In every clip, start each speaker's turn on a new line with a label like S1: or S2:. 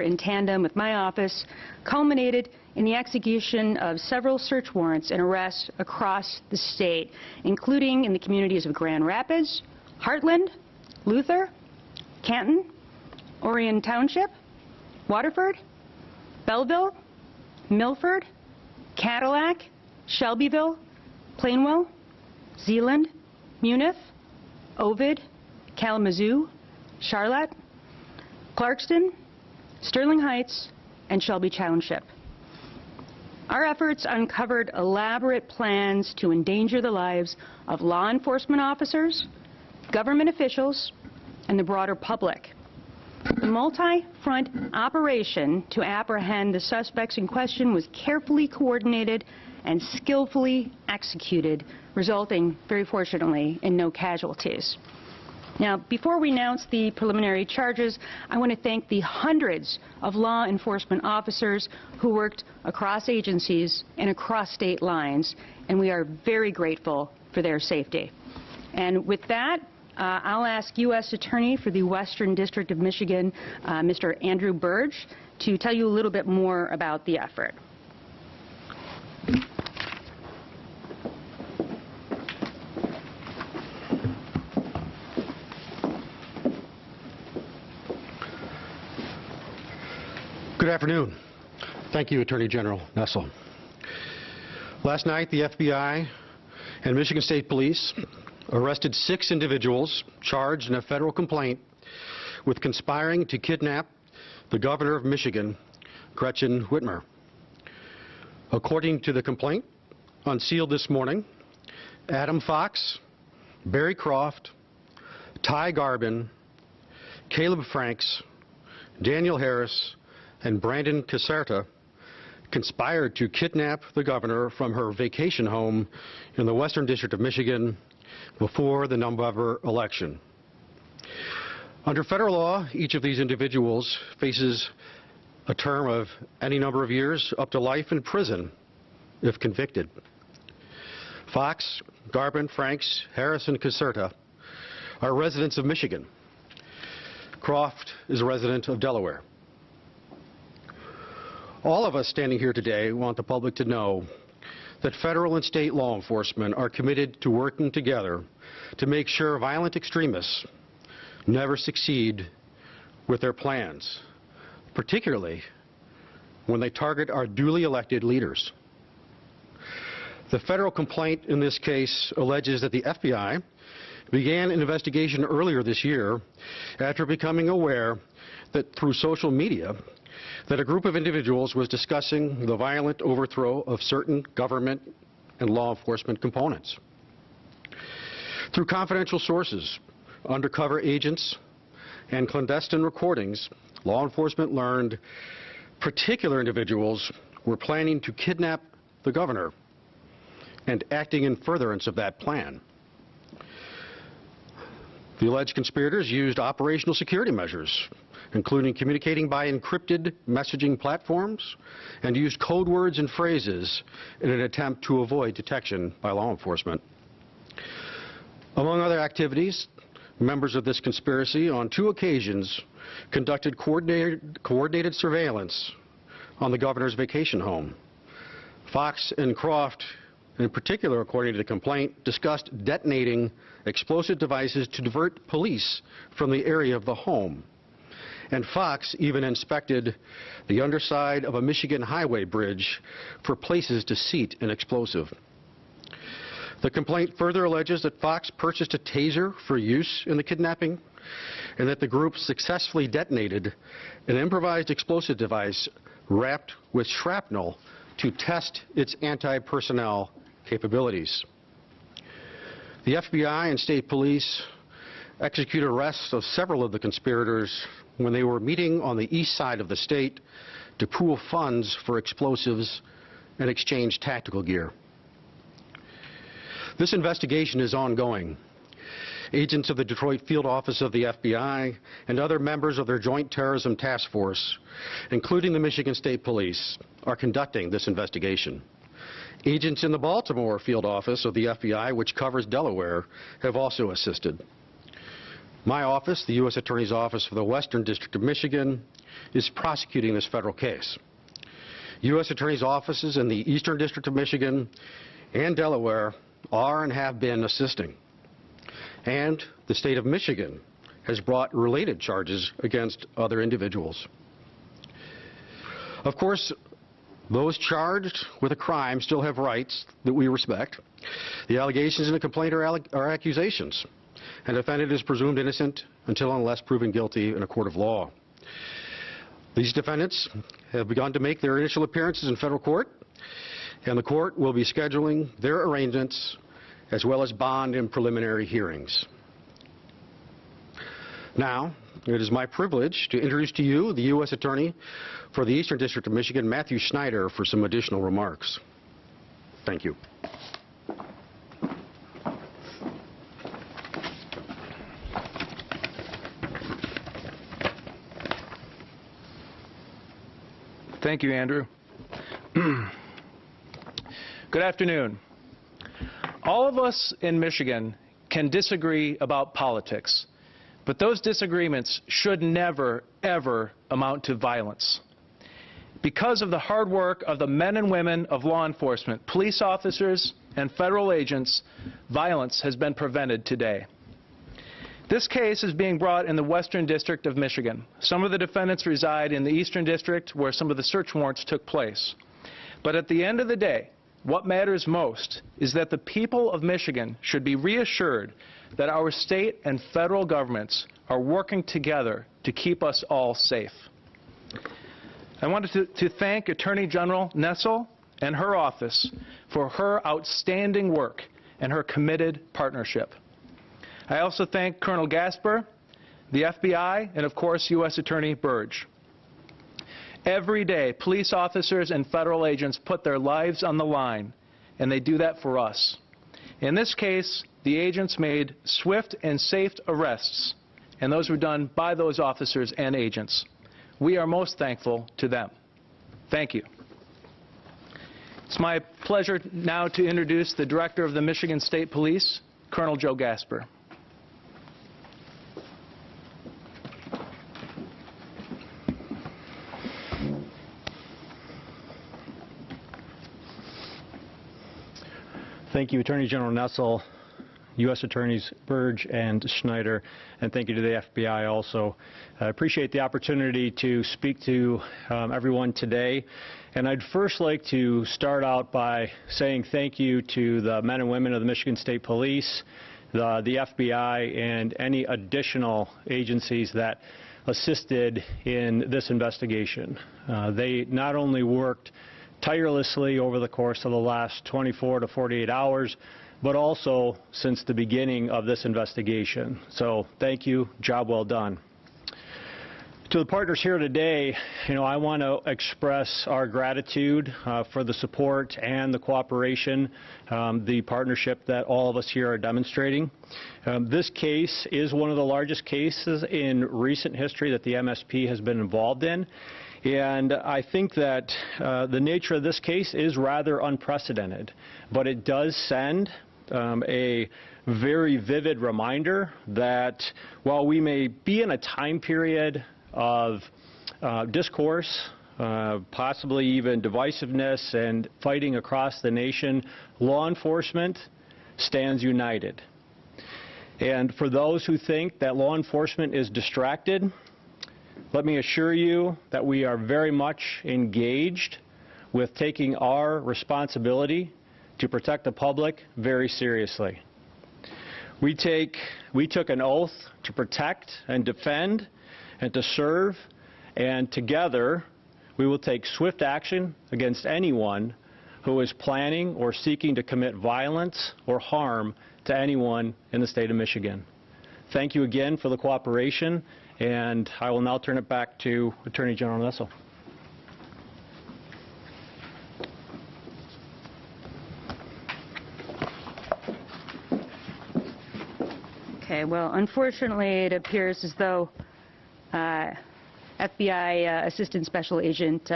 S1: in tandem with my office culminated in the execution of several search warrants and arrests across the state, including in the communities of Grand Rapids, Heartland, Luther, Canton, Orion Township, Waterford, Belleville, Milford, Cadillac, Shelbyville, Plainwell, Zeeland, Munith, Ovid, Kalamazoo, Charlotte, Clarkston, Sterling Heights, and Shelby Township. Our efforts uncovered elaborate plans to endanger the lives of law enforcement officers, government officials, and the broader public. The multi-front operation to apprehend the suspects in question was carefully coordinated and skillfully executed, resulting, very fortunately, in no casualties. Now, before we announce the preliminary charges, I want to thank the hundreds of law enforcement officers who worked across agencies and across state lines, and we are very grateful for their safety. And with that, I'll ask U.S. Attorney for the Western District of Michigan, Mr. Andrew Burge, to tell you a little bit more about the effort.
S2: Good afternoon. Thank you, Attorney General Nessel. Last night, the FBI and Michigan State Police arrested 6 individuals charged in a federal complaint with conspiring to kidnap the governor of Michigan, Gretchen Whitmer. According to the complaint, unsealed this morning, Adam Fox, Barry Croft, Ty Garbin, Caleb Franks, Daniel Harris, and Brandon Caserta conspired to kidnap the governor from her vacation home in the Western District of Michigan before the November election. Under federal law, each of these individuals faces a term of any number of years up to life in prison if convicted. Fox, Garbin, Franks, Harris, and Caserta are residents of Michigan. Croft is a resident of Delaware. All of us standing here today want the public to know that federal and state law enforcement are committed to working together to make sure violent extremists never succeed with their plans, particularly when they target our duly elected leaders. The federal complaint in this case alleges that the FBI began an investigation earlier this year after becoming aware that through social media that a group of individuals was discussing the violent overthrow of certain government and law enforcement components. Through confidential sources, undercover agents, and clandestine recordings, law enforcement learned particular individuals were planning to kidnap the governor and acting in furtherance of that plan. The alleged conspirators used operational security measures, including communicating by encrypted messaging platforms, and used code words and phrases in an attempt to avoid detection by law enforcement. Among other activities, members of this conspiracy on 2 occasions conducted coordinated surveillance on the governor's vacation home. Fox and Croft, in particular, according to the complaint, discussed detonating explosive devices to divert police from the area of the home. And Fox even inspected the underside of a Michigan highway bridge for places to seat an explosive. The complaint further alleges that Fox purchased a taser for use in the kidnapping and that the group successfully detonated an improvised explosive device wrapped with shrapnel to test its anti-personnel capabilities. The FBI and state police executed arrests of several of the conspirators when they were meeting on the east side of the state to pool funds for explosives and exchange tactical gear. This investigation is ongoing. Agents of the Detroit field office of the FBI and other members of their Joint Terrorism Task Force, including the Michigan State Police, are conducting this investigation. Agents in the Baltimore field office of the FBI, which covers Delaware, have also assisted. My office, the U.S. Attorney's Office for the Western District of Michigan, is prosecuting this federal case. U.S. Attorney's offices in the Eastern District of Michigan and Delaware are and have been assisting. And the state of Michigan has brought related charges against other individuals. Of course, those charged with a crime still have rights that we respect. The allegations in the complaint are accusations, and the defendant is presumed innocent until and unless proven guilty in a court of law. These defendants have begun to make their initial appearances in federal court, and the court will be scheduling their arraignments as well as bond and preliminary hearings. Now, it is my privilege to introduce to you the U.S. Attorney for the Eastern District of Michigan, Matthew Schneider, for some additional remarks. Thank you.
S3: Thank you, Andrew. Good afternoon. All of us in Michigan can disagree about politics, but those disagreements should never, ever amount to violence. Because of the hard work of the men and women of law enforcement, police officers, and federal agents, violence has been prevented today. This case is being brought in the Western District of Michigan. Some of the defendants reside in the Eastern District, where some of the search warrants took place. But at the end of the day, what matters most is that the people of Michigan should be reassured that our state and federal governments are working together to keep us all safe. I wanted to thank Attorney General Nessel and her office for her outstanding work and her committed partnership. I also thank Colonel Gasper, the FBI, and of course U.S. Attorney Burge. Every day, police officers and federal agents put their lives on the line, and they do that for us. In this case, the agents made swift and safe arrests, and those were done by those officers and agents. We are most thankful to them. Thank you. It's my pleasure now to introduce the Director of the Michigan State Police, Colonel Joe Gasper.
S4: Thank you, Attorney General Nessel, U.S. Attorneys Burge and Schneider, and thank you to the FBI also. I appreciate the opportunity to speak to everyone today, and I'd first like to start out by saying thank you to the men and women of the Michigan State Police, the FBI, and any additional agencies that assisted in this investigation. They not only worked tirelessly over the course of the last 24 to 48 hours, but also since the beginning of this investigation. So thank you, job well done. To the partners here today, I want to express our gratitude for the support and the cooperation, the partnership that all of us here are demonstrating. This case is one of the largest cases in recent history that the MSP has been involved in. And I think that the nature of this case is rather unprecedented, but it does send a very vivid reminder that while we may be in a time period of discourse, possibly even divisiveness and fighting across the nation, law enforcement stands united. And for those who think that law enforcement is distracted, let me assure you that we are very much engaged with taking our responsibility to protect the public very seriously. We took an oath to protect and defend and to serve, and together we will take swift action against anyone who is planning or seeking to commit violence or harm to anyone in the state of Michigan. Thank you again for the cooperation, and I will now turn it back to Attorney General Nessel.
S1: Okay, well, unfortunately, it appears as though FBI Assistant Special Agent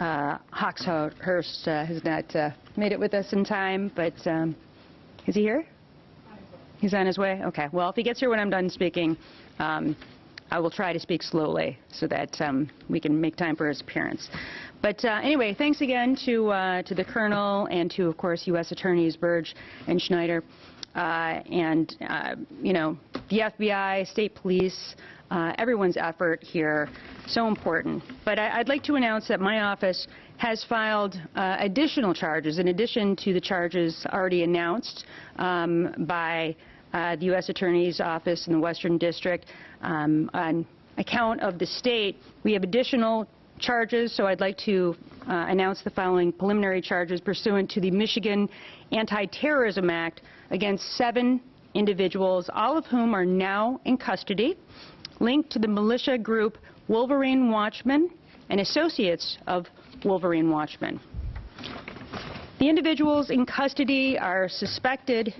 S1: Hawkshurst has not made it with us in time, but is he here? He's on his way? Okay. Well, if he gets here when I'm done speaking, I will try to speak slowly so that we can make time for his appearance. But anyway, thanks again to the Colonel and to, of course, U.S. Attorneys Burge and Schneider, and, you know, the FBI, state police, everyone's effort here, so important. But I'd like to announce that my office has filed additional charges, in addition to the charges already announced by the U.S. Attorney's Office in the Western District. On account of the state, we have additional charges, so I'd like to announce the following preliminary charges pursuant to the Michigan Anti-Terrorism Act against 7 individuals, all of whom are now in custody, linked to the militia group Wolverine Watchmen and associates of Wolverine Watchmen. The individuals in custody are suspected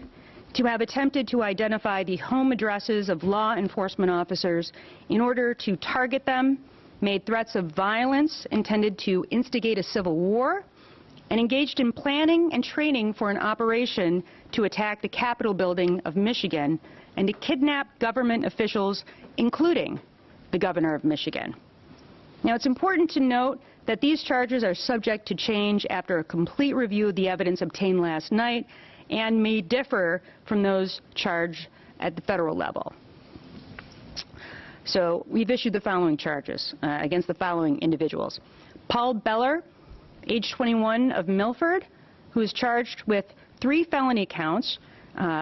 S1: to have attempted to identify the home addresses of law enforcement officers in order to target them, made threats of violence intended to instigate a civil war, and engaged in planning and training for an operation to attack the Capitol building of Michigan and to kidnap government officials, including the governor of Michigan. Now, it's important to note that these charges are subject to change after a complete review of the evidence obtained last night and may differ from those charged at the federal level. So we've issued the following charges against the following individuals. Paul Beller, age 21, of Milford, who is charged with 3 felony counts,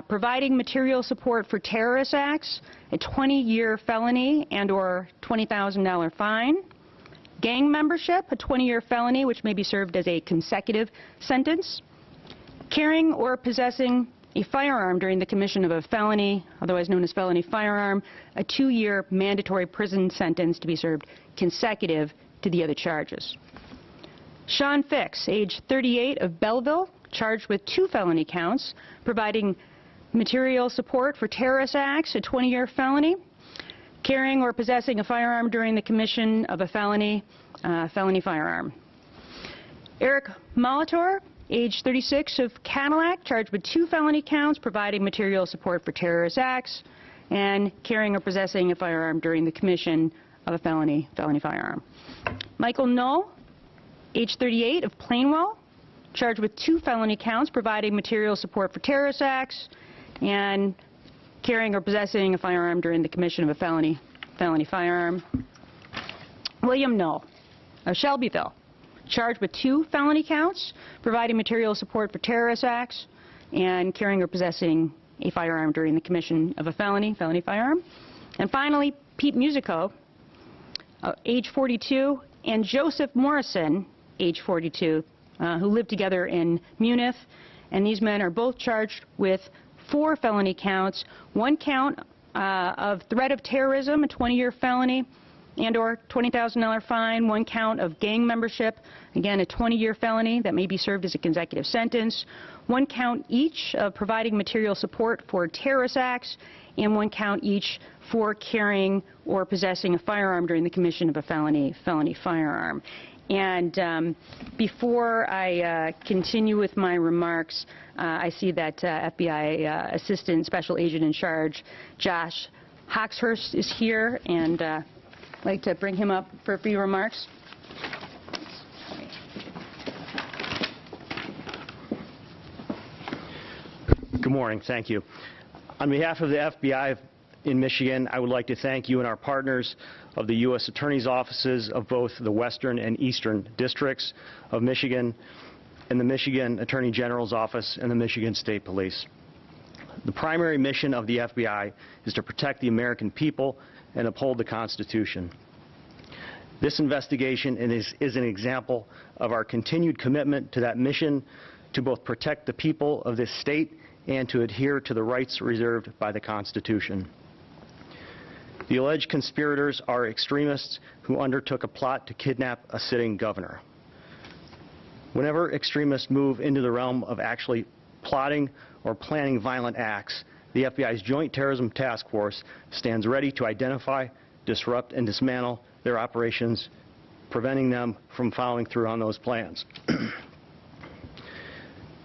S1: providing material support for terrorist acts, a 20-year felony and/or $20,000 fine, gang membership, a 20-year felony which may be served as a consecutive sentence, carrying or possessing a firearm during the commission of a felony, otherwise known as felony firearm, a 2-year mandatory prison sentence to be served consecutive to the other charges. Sean Fix, age 38, of Belleville, charged with 2 felony counts, providing material support for terrorist acts, a 20-year felony, carrying or possessing a firearm during the commission of a felony, felony firearm. Eric Molitor, age 36, of Cadillac, charged with 2 felony counts, providing material support for terrorist acts, and carrying or possessing a firearm during the commission of a felony firearm. Michael Knoll, age 38, of Plainwell, charged with 2 felony counts, providing material support for terrorist acts, and carrying or possessing a firearm during the commission of a felony firearm. William Knoll, of Shelbyville, charged with 2 felony counts, providing material support for terrorist acts, and carrying or possessing a firearm during the commission of a felony firearm. And finally, Pete Musico, age 42, and Joseph Morrison, age 42, who lived together in Munith. And these men are both charged with 4 felony counts, 1 count of threat of terrorism, a 20-year felony, and/or $20,000 fine, 1 count of gang membership, again a 20-year felony that may be served as a consecutive sentence, 1 count each of providing material support for terrorist acts, and 1 count each for carrying or possessing a firearm during the commission of a felony firearm. And before I continue with my remarks, I see that FBI Assistant Special Agent in Charge Josh Hawkshurst is here, and I'd like to bring him up for a few remarks.
S5: Good morning. Thank you. On behalf of the FBI in Michigan, I would like to thank you and our partners of the U.S. Attorney's offices of both the Western and Eastern Districts of Michigan and the Michigan Attorney General's Office and the Michigan State Police. The primary mission of the FBI is to protect the American people and uphold the Constitution. This investigation is an example of our continued commitment to that mission to both protect the people of this state and to adhere to the rights reserved by the Constitution. The alleged conspirators are extremists who undertook a plot to kidnap a sitting governor. Whenever extremists move into the realm of actually plotting or planning violent acts, the FBI's Joint Terrorism Task Force stands ready to identify, disrupt, and dismantle their operations, preventing them from following through on those plans.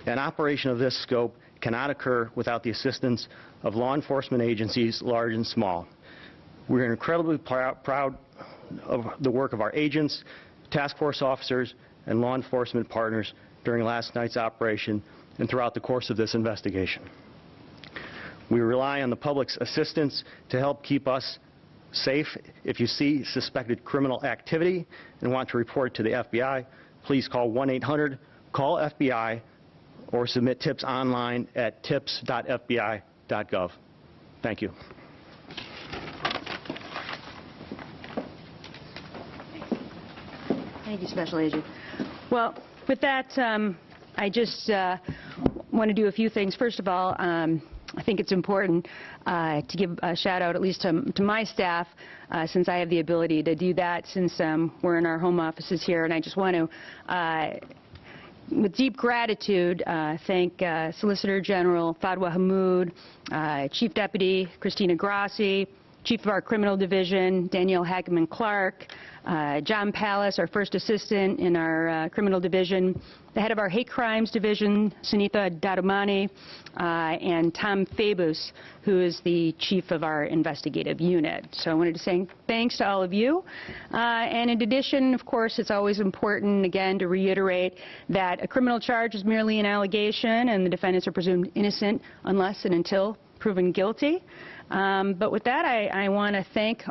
S5: An operation of this scope cannot occur without the assistance of law enforcement agencies, large and small. We're incredibly proud of the work of our agents, task force officers, and law enforcement partners during last night's operation and throughout the course of this investigation. We rely on the public's assistance to help keep us safe. If you see suspected criminal activity and want to report to the FBI, please call 1-800-CALL-FBI or submit tips online at tips.fbi.gov. Thank you.
S1: Thank you, Special Agent. Well, with that, I just want to do a few things. First of all, I think it's important to give a shout out at least to my staff, since I have the ability to do that, since we're in our home offices here. And I just want to, with deep gratitude, thank Solicitor General Fadwa Hammoud, Chief Deputy Christina Grassi, Chief of our Criminal Division, Danielle Hackeman-Clark, John Pallas, our First Assistant in our Criminal Division, the Head of our Hate Crimes Division, Sunitha Dadamani, and Tom Fabus, who is the Chief of our Investigative Unit. So I wanted to say thanks to all of you. And in addition, of course, it's always important, again, to reiterate that a criminal charge is merely an allegation, and the defendants are presumed innocent unless and until proven guilty. But with that, I want to thank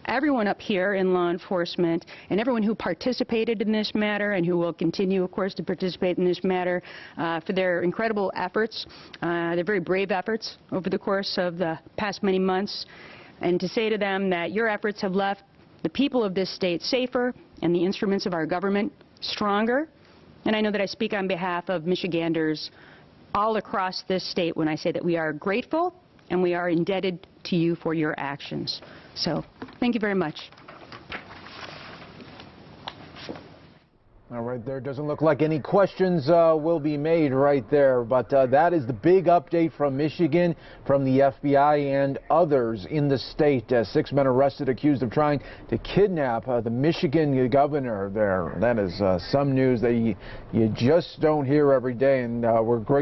S1: everyone up here in law enforcement and everyone who participated in this matter and who will continue, of course, to participate in this matter for their incredible efforts, their very brave efforts over the course of the past many months, and to say to them that your efforts have left the people of this state safer and the instruments of our government stronger. And I know that I speak on behalf of Michiganders all across this state when I say that we are grateful and we are indebted to you for your actions. So, thank you very much.
S6: All right, there doesn't look like any questions will be made right there, but that is the big update from Michigan, from the FBI and others in the state. 6 men arrested accused of trying to kidnap the Michigan governor there. That is some news that you just don't hear every day, and we're grateful